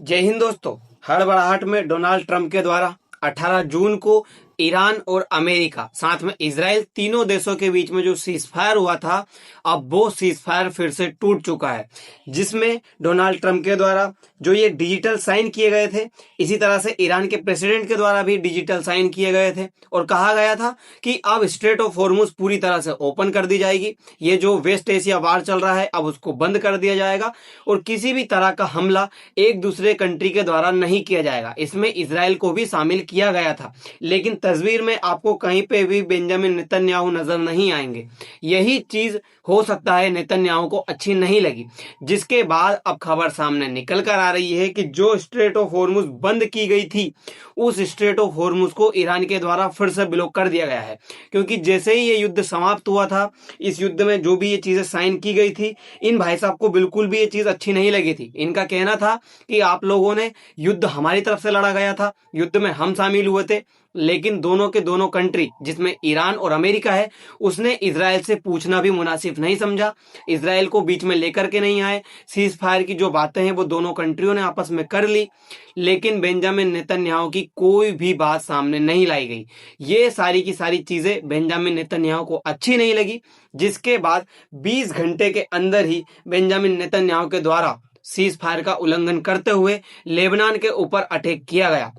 जय हिंद दोस्तों। हड़बड़ाहट में डोनाल्ड ट्रंप के द्वारा 18 जून को ईरान और अमेरिका साथ में इजराइल तीनों देशों के बीच में जो सीज फायर हुआ था, अब वो सीज फायर फिर से टूट चुका है, जिसमें डोनाल्ड ट्रंप के द्वारा जो ये डिजिटल साइन किए गए थे, इसी तरह से ईरान के प्रेसिडेंट के द्वारा भी डिजिटल साइन किए गए थे और कहा गया था कि अब स्ट्रेट ऑफ हॉर्मुज पूरी तरह से ओपन कर दी जाएगी। ये जो वेस्ट एशिया वार चल रहा है अब उसको बंद कर दिया जाएगा और किसी भी तरह का हमला एक दूसरे कंट्री के द्वारा नहीं किया जाएगा। इसमें इजराइल को भी शामिल किया गया था, लेकिन तस्वीर में आपको कहीं पे भी बेंजामिन नेतन्याहू नजर नहीं आएंगे। यही चीज हो सकता है नेतन्याहू को अच्छी नहीं लगी, जिसके बाद अब खबर सामने निकल कर आ रही है कि जो स्ट्रेट ऑफ हॉर्मुज बंद की गई थी, उस स्ट्रेट ऑफ हॉर्मुज को ईरान के द्वारा फिर से ब्लॉक कर दिया गया है। क्योंकि जैसे ही ये युद्ध समाप्त हुआ था, इस युद्ध में जो भी ये चीजें साइन की गई थी, इन भाई साहब को बिल्कुल भी ये चीज अच्छी नहीं लगी थी। इनका कहना था कि आप लोगों ने युद्ध हमारी तरफ से लड़ा गया था, युद्ध में हम शामिल हुए थे, लेकिन दोनों के दोनों कंट्री जिसमें ईरान और अमेरिका है, उसने इजराइल से पूछना भी मुनासिब नहीं समझा, इजराइल को बीच में लेकर के नहीं आए। सीज फायर की जो बातें हैं वो दोनों कंट्रियों ने आपस में कर ली, लेकिन बेंजामिन नेतन्याहू की कोई भी बात सामने नहीं लाई गई। ये सारी की सारी चीजें बेंजामिन नेतन्याहू को अच्छी नहीं लगी, जिसके बाद 20 घंटे के अंदर ही बेंजामिन नेतन्याहू के द्वारा सीज फायर का उल्लंघन करते हुए लेबनान के ऊपर अटैक किया गया।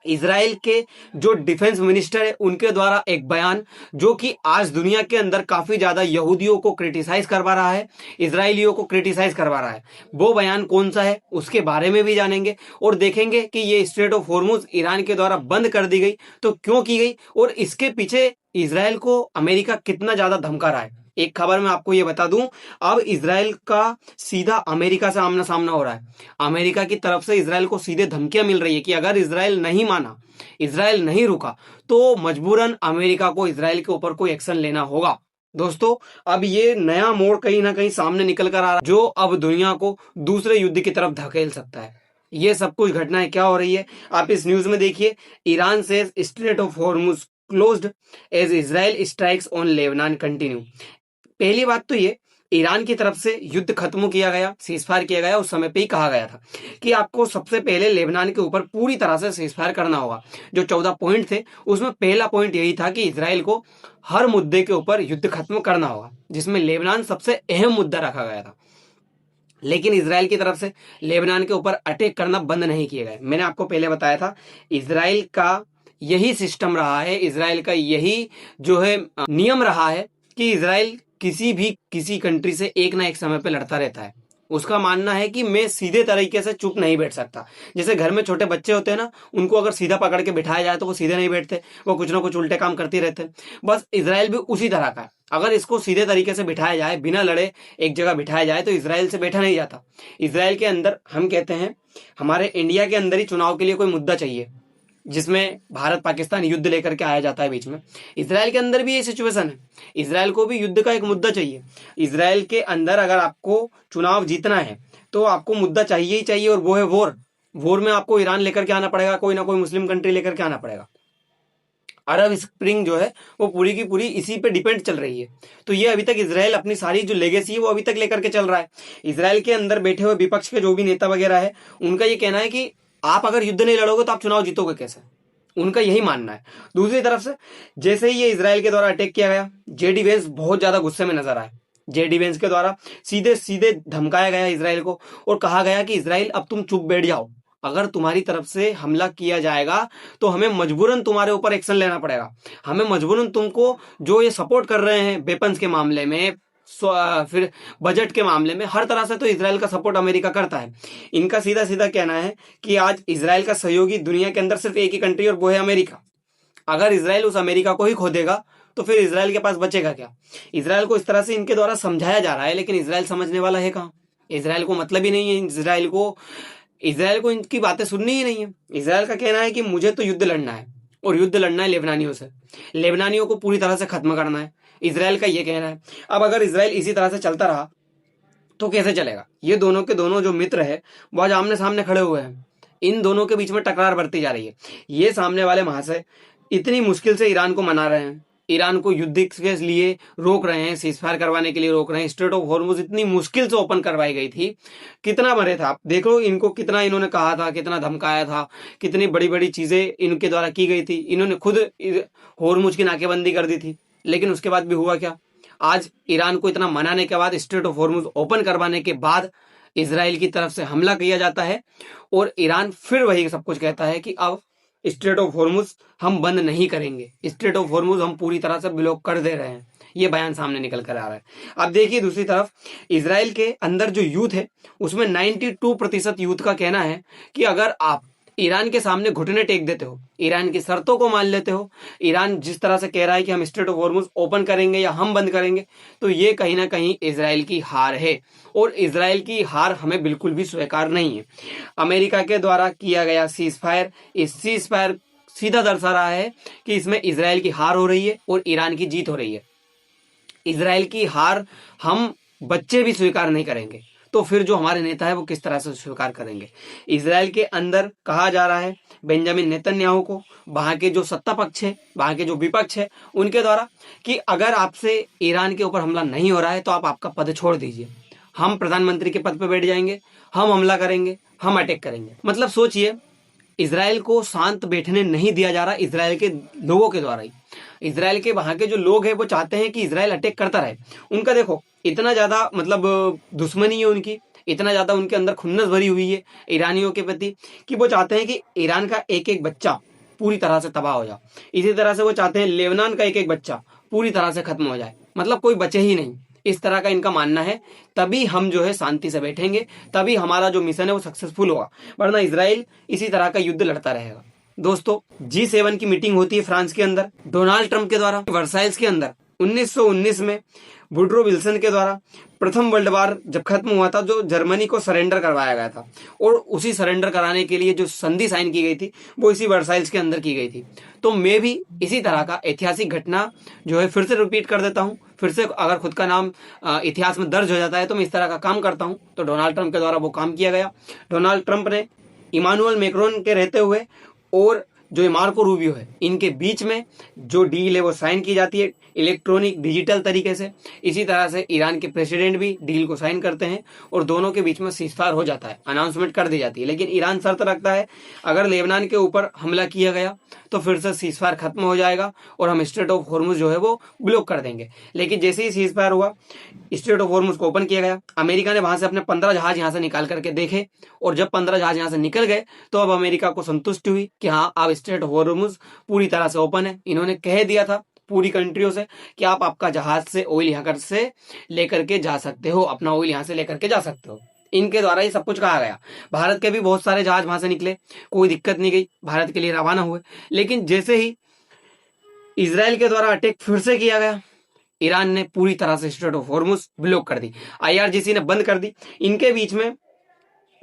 इजराइल के जो डिफेंस मिनिस्टर है, उनके द्वारा एक बयान जो कि आज दुनिया के अंदर काफी ज्यादा यहूदियों को क्रिटिसाइज करवा रहा है, इजरायलियों को क्रिटिसाइज करवा रहा है, वो बयान कौन सा है उसके बारे में भी जानेंगे और देखेंगे कि ये स्ट्रेट ऑफ हॉर्मुज ईरान के द्वारा बंद कर दी गई तो क्यों की गई और इसके पीछे इजराइल को अमेरिका कितना ज्यादा धमका रहा है। एक खबर मैं आपको ये बता दूं, अब इजराइल का सीधा अमेरिका से आमना सामना हो रहा है। अमेरिका की तरफ से इजराइल को सीधे धमकियां मिल रही है कि अगर इजराइल नहीं माना, इजराइल नहीं रुका, तो मजबूरन अमेरिका को इजराइल के ऊपर कोई एक्शन लेना होगा। दोस्तों, अब ये नया मोड़ कहीं ना कहीं सामने निकल कर आ रहा है, जो अब दुनिया को दूसरे युद्ध की तरफ धकेल सकता है। ये सब कुछ घटनाएं क्या हो रही है आप इस न्यूज में देखिए। ईरान से strait of Hormuz closed as Israel strikes on Lebanon continue. पहली बात तो ये, ईरान की तरफ से युद्ध खत्म किया गया, सीजफायर किया गया, उस समय पे ही कहा गया था कि आपको सबसे पहले लेबनान के ऊपर पूरी तरह से सीजफायर करना होगा। जो 14 पॉइंट थे उसमें पहला पॉइंट यही था कि इजराइल को हर मुद्दे के ऊपर युद्ध खत्म करना होगा, जिसमें लेबनान सबसे अहम मुद्दा रखा गया था। लेकिन इजराइल की तरफ से लेबनान के ऊपर अटैक करना बंद नहीं किए गए। मैंने आपको पहले बताया था, इजराइल का यही सिस्टम रहा है, इजराइल का यही जो है नियम रहा है कि इजराइल किसी कंट्री से एक ना एक समय पे लड़ता रहता है। उसका मानना है कि मैं सीधे तरीके से चुप नहीं बैठ सकता। जैसे घर में छोटे बच्चे होते हैं ना, उनको अगर सीधा पकड़ के बिठाया जाए तो वो सीधे नहीं बैठते, वो कुछ ना कुछ उल्टे काम करते रहते हैं। बस इजराइल भी उसी तरह का है। अगर इसको सीधे तरीके से बिठाया जाए, बिना लड़े एक जगह बिठाया जाए, तो इजराइल से बैठा नहीं जाता। इजराइल के अंदर, हम कहते हैं हमारे इंडिया के अंदर ही चुनाव के लिए कोई मुद्दा चाहिए जिसमें भारत पाकिस्तान युद्ध लेकर के आया जाता है बीच में, इजराइल के अंदर भी ये सिचुएशन है। इजराइल को भी युद्ध का एक मुद्दा चाहिए। इजराइल के अंदर अगर आपको चुनाव जीतना है तो आपको मुद्दा चाहिए ही चाहिए, और वो है वॉर। वॉर में आपको ईरान लेकर के आना पड़ेगा, कोई ना कोई मुस्लिम कंट्री लेकर के आना पड़ेगा। अरब स्प्रिंग जो है वो पूरी की पूरी इसी पे डिपेंड चल रही है। तो ये अभी तक इजराइल अपनी सारी जो लेगेसी है वो अभी तक लेकर के चल रहा है। इजराइल के अंदर बैठे हुए विपक्ष के जो भी नेता वगैरह है, उनका ये कहना है कि आप अगर युद्ध नहीं लड़ोगे तो आप चुनाव जीतोगे कैसे, उनका यही मानना है। दूसरी तरफ से जैसे ही ये इजराइल के द्वारा अटैक किया गया, जेडी वेंस बहुत ज्यादा गुस्से में नजर आए। जेडी वेंस के द्वारा सीधे सीधे धमकाया गया इजराइल को और कहा गया कि इजराइल अब तुम चुप बैठ जाओ, अगर तुम्हारी तरफ से हमला किया जाएगा तो हमें मजबूरन तुम्हारे ऊपर एक्शन लेना पड़ेगा। हमें मजबूरन तुमको जो ये सपोर्ट कर रहे हैं वेपन्स के मामले में, फिर बजट के मामले में, हर तरह से तो इजराइल का सपोर्ट अमेरिका करता है। इनका सीधा सीधा कहना है कि आज इजराइल का सहयोगी दुनिया के अंदर सिर्फ एक ही कंट्री और वो है अमेरिका। अगर इजराइल उस अमेरिका को ही खो देगा तो फिर इजराइल के पास बचेगा क्या। इजराइल को इस तरह से इनके द्वारा समझाया जा रहा है, लेकिन इजराइल समझने वाला है कहाँ। इजराइल को मतलब ही नहीं है, इजराइल को इनकी बातें सुननी ही नहीं है। इजराइल का कहना है कि मुझे तो युद्ध लड़ना है, और युद्ध लड़ना है लेबनानियों से, लेबनानियों को पूरी तरह से खत्म करना है, इजराइल का ये कहना है। अब अगर इजराइल इसी तरह से चलता रहा तो कैसे चलेगा। ये दोनों के दोनों जो मित्र है वो आज आमने सामने खड़े हुए हैं, इन दोनों के बीच में टकरार बढ़ती जा रही है। ये सामने वाले महाशय इतनी मुश्किल से ईरान को मना रहे हैं, ईरान को युद्ध के लिए रोक रहे हैं, सीजफायर करवाने के लिए रोक रहे हैं। स्ट्रेट ऑफ हॉर्मुज इतनी मुश्किल से ओपन करवाई गई थी, कितना मरे था आप देखो। इनको कितना इन्होंने कहा था, कितना धमकाया था, कितनी बड़ी बड़ी चीजें इनके द्वारा की गई थी। इन्होंने खुद हॉर्मुज की नाकेबंदी कर दी थी, लेकिन उसके बाद भी हुआ क्या? आज ईरान को इतना मनाने के बाद, स्ट्रेट ऑफ हॉर्मुज ओपन करवाने के बाद इसराइल की तरफ से हमला किया जाता है और ईरान फिर वही सब कुछ कहता है कि अब स्ट्रेट ऑफ हॉर्मुज हम बंद नहीं करेंगे, स्ट्रेट ऑफ हॉर्मुज हम पूरी तरह से ब्लॉक कर दे रहे हैं। ये बयान सामने निकल कर आ रहा है। अब देखिए दूसरी तरफ इसराइल के अंदर जो यूथ है उसमें 92% यूथ का कहना है कि अगर आप ईरान के सामने घुटने टेक देते हो, ईरान की शर्तों को मान लेते हो, ईरान जिस तरह से कह रहा है कि हम स्ट्रेट ऑफ हॉर्मुज ओपन करेंगे या हम बंद करेंगे, तो ये कहीं ना कहीं इसराइल की हार है और इसराइल की हार हमें बिल्कुल भी स्वीकार नहीं है। अमेरिका के द्वारा किया गया सीज फायर, इस सीज फायर सीधा दर्शा रहा है कि इसमें इसराइल की हार हो रही है और ईरान की जीत हो रही है। इसराइल की हार हम बच्चे भी स्वीकार नहीं करेंगे, तो फिर जो हमारे नेता है वो किस तरह से स्वीकार करेंगे? इसराइल के अंदर कहा जा रहा है बेंजामिन नेतन्याहू को, वहां के जो सत्ता पक्ष है, वहां के जो विपक्ष है, उनके द्वारा कि अगर आपसे ईरान के ऊपर हमला नहीं हो रहा है तो आप आपका पद छोड़ दीजिए, हम प्रधानमंत्री के पद पर बैठ जाएंगे, हम हमला करेंगे, हम अटैक करेंगे। मतलब सोचिए, इसराइल को शांत बैठने नहीं दिया जा रहा इसराइल के लोगों के द्वारा ही। इसराइल के वहां के जो लोग हैं वो चाहते हैं कि इसराइल अटैक करता रहे। उनका देखो इतना ज्यादा मतलब दुश्मनी है उनकी, इतना ज्यादा उनके अंदर खुन्नस भरी हुई है ईरानियों के प्रति कि वो चाहते हैं कि ईरान का एक एक बच्चा पूरी तरह से तबाह हो जाए। इसी तरह से वो चाहते हैं लेबनान का एक एक बच्चा पूरी तरह से खत्म हो जाए, मतलब कोई बचे ही नहीं। इस तरह का इनका मानना है। तभी हम जो है शांति से बैठेंगे, तभी हमारा जो मिशन है वो सक्सेसफुल होगा, वरना इसराइल इसी तरह का युद्ध लड़ता रहेगा। दोस्तों, G7 की मीटिंग होती है फ्रांस के अंदर डोनाल्ड ट्रंप के द्वारा। वर्साइल्स के अंदर 1919 में वुड्रो विल्सन के द्वारा प्रथम वर्ल्ड वार जब खत्म हुआ था, जो जर्मनी को सरेंडर करवाया गया था, और उसी सरेंडर कराने के लिए जो संधि साइन की गई थी वो इसी वर्साइल्स के अंदर की गई थी। तो मैं भी इसी तरह का ऐतिहासिक घटना जो है फिर से रिपीट कर देता हूँ। फिर से अगर खुद का नाम इतिहास में दर्ज हो जाता है तो मैं इस तरह का काम करता हूँ। तो डोनाल्ड ट्रंप के द्वारा वो काम किया गया। डोनाल्ड ट्रंप ने इमानुअल मैक्रोन के रहते हुए और जो मार्को रूबियो है, इनके बीच में जो डील है वो साइन की जाती है इलेक्ट्रॉनिक डिजिटल तरीके से। इसी तरह से ईरान के प्रेसिडेंट भी डील को साइन करते हैं और दोनों के बीच में सीजफायर हो जाता है, अनाउंसमेंट कर दी जाती है। लेकिन ईरान शर्त रखता है अगर लेबनान के ऊपर हमला किया गया तो फिर से सीजफायर खत्म हो जाएगा और हम स्ट्रेट ऑफ हॉर्मुज जो है वो ब्लॉक कर देंगे। लेकिन जैसे ही सीजफायर हुआ, स्ट्रेट ऑफ हॉर्मुज को ओपन किया गया, अमेरिका ने वहां से अपने 15 जहाज यहां से निकाल करके देखे, और जब 15 जहाज यहां से निकल गए तो अब अमेरिका को संतुष्टि हुई कि हाँ, अब स्ट्रेट ऑफ हॉर्मुज पूरी तरह से ओपन है। इन्होंने कह दिया था पूरी कंट्रियों से कि आप आपका जहाज से ऑयल यहाँ से लेकर के जा सकते हो, अपना ऑयल यहाँ से लेकर के जा सकते हो। इनके द्वारा ये सब कुछ कहा गया। भारत के भी बहुत सारे जहाज वहां से निकले, कोई दिक्कत नहीं गई, भारत के लिए रवाना हुए। लेकिन जैसे ही इजराइल के द्वारा अटैक फिर से किया गया, ईरान ने पूरी तरह से स्ट्रेट ऑफ हॉर्मुज ब्लॉक कर दी, IRGC ने बंद कर दी। इनके बीच में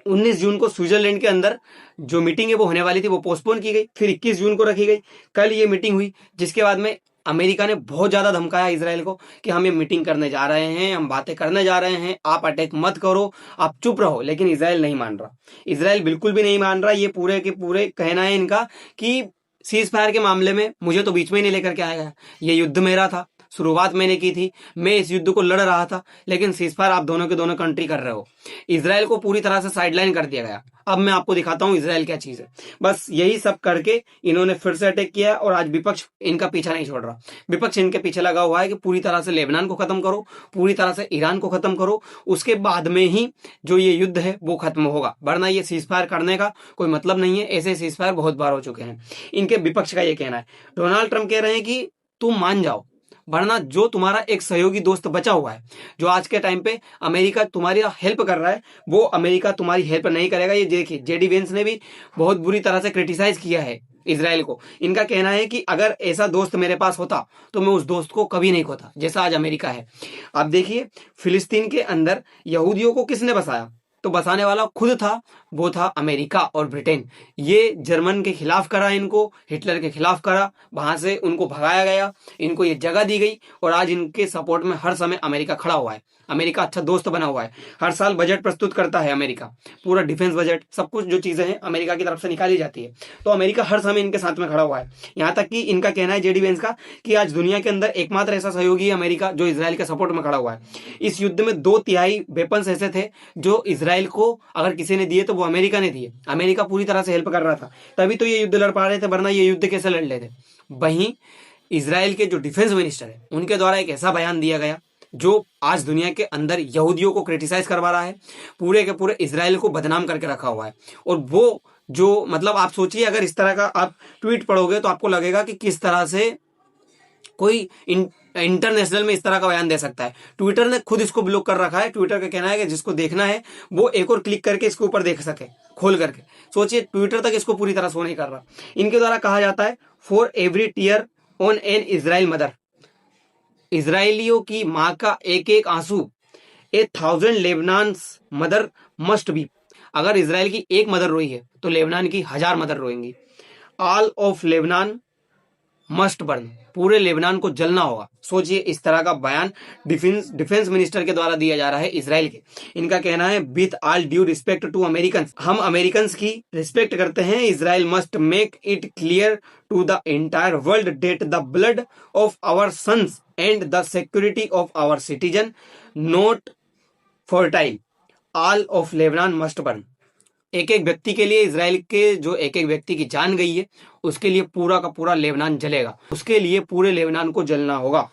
19 जून को स्विट्जरलैंड के अंदर जो मीटिंग है वो होने वाली थी, वो पोस्टपोन की गई, फिर 21 जून को रखी गई। कल ये मीटिंग हुई, जिसके बाद में अमेरिका ने बहुत ज्यादा धमकाया इसराइल को कि हम ये मीटिंग करने जा रहे हैं, हम बातें करने जा रहे हैं, आप अटैक मत करो, आप चुप रहो। लेकिन इसराइल नहीं मान रहा, इसराइल बिल्कुल भी नहीं मान रहा। ये पूरे के पूरे कहना है इनका कि सीज फायर के मामले में मुझे तो बीच में ही नहीं लेकर के आया गया, ये युद्ध मेरा था, शुरुआत मैंने की थी, मैं इस युद्ध को लड़ रहा था, लेकिन सीजफायर आप दोनों के दोनों कंट्री कर रहे हो। इसराइल को पूरी तरह से साइडलाइन कर दिया गया। अब मैं आपको दिखाता हूं इसराइल क्या चीज है। बस यही सब करके इन्होंने फिर से अटैक किया और आज विपक्ष इनका पीछा नहीं छोड़ रहा। विपक्ष इनके पीछे लगा हुआ है कि पूरी तरह से लेबनान को खत्म करो, पूरी तरह से ईरान को खत्म करो, उसके बाद में ही जो ये युद्ध है वो खत्म होगा, वरना ये सीजफायर करने का कोई मतलब नहीं है। ऐसे सीजफायर बहुत बार हो चुके हैं। इनके विपक्ष का ये कहना है। डोनाल्ड ट्रंप कह रहे हैं कि तुम मान जाओ, वरना जो तुम्हारा एक सहयोगी दोस्त बचा हुआ है, जो आज के टाइम पे अमेरिका तुम्हारी हेल्प कर रहा है, वो अमेरिका तुम्हारी हेल्प नहीं करेगा। ये देखिए, जेडी वेंस ने भी बहुत बुरी तरह से क्रिटिसाइज किया है इसराइल को। इनका कहना है कि अगर ऐसा दोस्त मेरे पास होता तो मैं उस दोस्त को कभी नहीं खोता, जैसा आज अमेरिका है। अब देखिए, फिलिस्तीन के अंदर यहूदियों को किसने बसाया? तो बसाने वाला खुद था, वो था अमेरिका और ब्रिटेन। ये जर्मन के खिलाफ करा, इनको हिटलर के खिलाफ करा, वहां से उनको भगाया गया, इनको ये जगह दी गई और आज इनके सपोर्ट में हर समय अमेरिका खड़ा हुआ है। अमेरिका अच्छा दोस्त बना हुआ है। हर साल बजट प्रस्तुत करता है अमेरिका, पूरा डिफेंस बजट, सब कुछ जो चीजें हैं अमेरिका की तरफ से निकाली जाती है। तो अमेरिका हर समय इनके साथ में खड़ा हुआ है। यहाँ तक कि इनका कहना है जेडी वेंस का कि आज दुनिया के अंदर एकमात्र ऐसा सहयोगी है अमेरिका जो इसराइल के सपोर्ट में खड़ा हुआ है। इस युद्ध में 2/3 वेपन्स ऐसे थे जो इसराइल को अगर किसी ने दिए तो वो अमेरिका ने दिए। अमेरिका पूरी तरह से हेल्प कर रहा था, तभी तो ये युद्ध लड़ पा रहे थे, वरना ये युद्ध कैसे लड़ लेते। वहीं इसराइल के जो डिफेंस मिनिस्टर है उनके द्वारा एक ऐसा बयान दिया गया जो आज दुनिया के अंदर यहूदियों को क्रिटिसाइज करवा रहा है, पूरे के पूरे इसराइल को बदनाम करके रखा हुआ है। और वो जो मतलब आप सोचिए, अगर इस तरह का आप ट्वीट पढ़ोगे तो आपको लगेगा कि किस तरह से कोई इंटरनेशनल में इस तरह का बयान दे सकता है। ट्विटर ने खुद इसको ब्लॉक कर रखा है। ट्विटर का कहना है कि जिसको देखना है वो एक और क्लिक करके इसके ऊपर देख सके खोल करके। सोचिए, ट्विटर तक इसको पूरी तरह शो नहीं कर रहा। इनके द्वारा कहा जाता है for every tear on an Israel mother, इसराइलियों की माँ का एक एक आंसू 1,000 लेबनान्स मदर मस्ट बी। अगर इसराइल की एक मदर रोई है तो लेबनान की 1000 मदर रोएंगी। All of Lebanon must burn, पूरे लेबनान को जलना होगा। सोचिए, इस तरह का बयान डिफेंस मिनिस्टर के द्वारा दिया जा रहा है इसराइल के। इनका कहना है with all due respect to American, हम अमेरिकन की रिस्पेक्ट करते हैं। Israel must make it clear to the entire world that the blood of our sons and the security of our citizen not for sale, all of Lebanon must burn. एक एक व्यक्ति के लिए, Israel के जो एक एक व्यक्ति की जान गई है उसके लिए पूरा का पूरा लेबनान जलेगा, उसके लिए पूरे लेबनान को जलना होगा।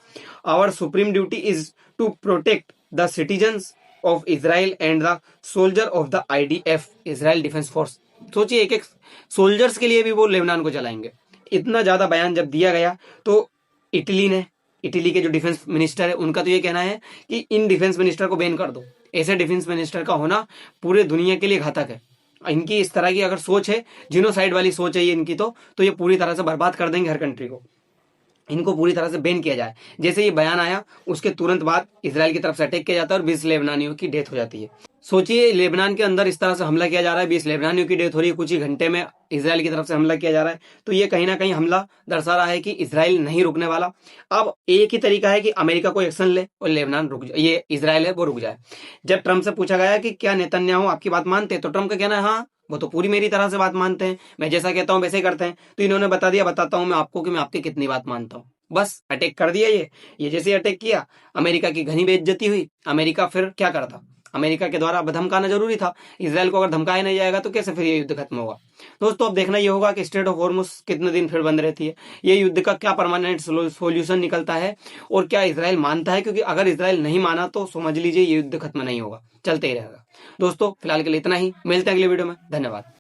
Our supreme duty is to protect the citizens of Israel and the soldier of the IDF, Israel defence force. सोचिए, एक एक सोल्जर्स के लिए भी वो लेबनान को जलाएंगे। इतना ज्यादा बयान जब दिया गया तो इटली के जो डिफेंस मिनिस्टर है उनका तो ये कहना है कि इन डिफेंस मिनिस्टर को बैन कर दो। ऐसे डिफेंस मिनिस्टर का होना पूरे दुनिया के लिए घातक है। इनकी इस तरह की अगर सोच है, जिनोसाइड वाली सोच है ये इनकी, तो ये पूरी तरह से बर्बाद कर देंगे हर कंट्री को। इनको पूरी तरह से बैन किया जाए। जैसे ये बयान आया उसके तुरंत बाद इसराइल की तरफ से अटैक किया जाता है और 20 लेबनानियों की डेथ हो जाती है। सोचिए, लेबनान के अंदर इस तरह से हमला किया जा रहा है, 20 लेबनानियों की डेथ हो रही है, कुछ ही घंटे में इसराइल की तरफ से हमला किया जा रहा है। तो ये कहीं ना कहीं हमला दर्शा रहा है कि इसराइल नहीं रुकने वाला। अब एक ही तरीका है कि अमेरिका को एक्शन ले और लेबनान रुक जाए, ये इसराइल है वो रुक जाए। जब ट्रम्प से पूछा गया कि क्या नेतन्याहू आपकी बात मानते हैं, तो ट्रम्प का कहना है हाँ, वो तो पूरी मेरी तरह से बात मानते हैं, मैं जैसा कहता हूँ वैसे ही करते हैं। तो इन्होंने बता दिया, बताता हूँ मैं आपको कि मैं आपकी कितनी बात मानता हूँ। बस अटैक कर दिया ये जैसे अटैक किया, अमेरिका की घनी बेइज्जती हुई। अमेरिका फिर क्या करता, अमेरिका के द्वारा धमकाना जरूरी था। इसराइल को अगर धमकाया नहीं जाएगा तो कैसे फिर ये युद्ध खत्म होगा। दोस्तों, अब देखना ये होगा कि स्ट्रेट ऑफ हॉर्मुज कितने दिन फिर बंद रहती है, ये युद्ध का क्या परमानेंट सोल्यूशन निकलता है और क्या इसराइल मानता है, क्योंकि अगर इसराइल नहीं माना तो समझ लीजिए ये युद्ध खत्म नहीं होगा, चलते ही रहेगा। दोस्तों, फिलहाल के लिए इतना ही, मिलते हैं अगले वीडियो में। धन्यवाद।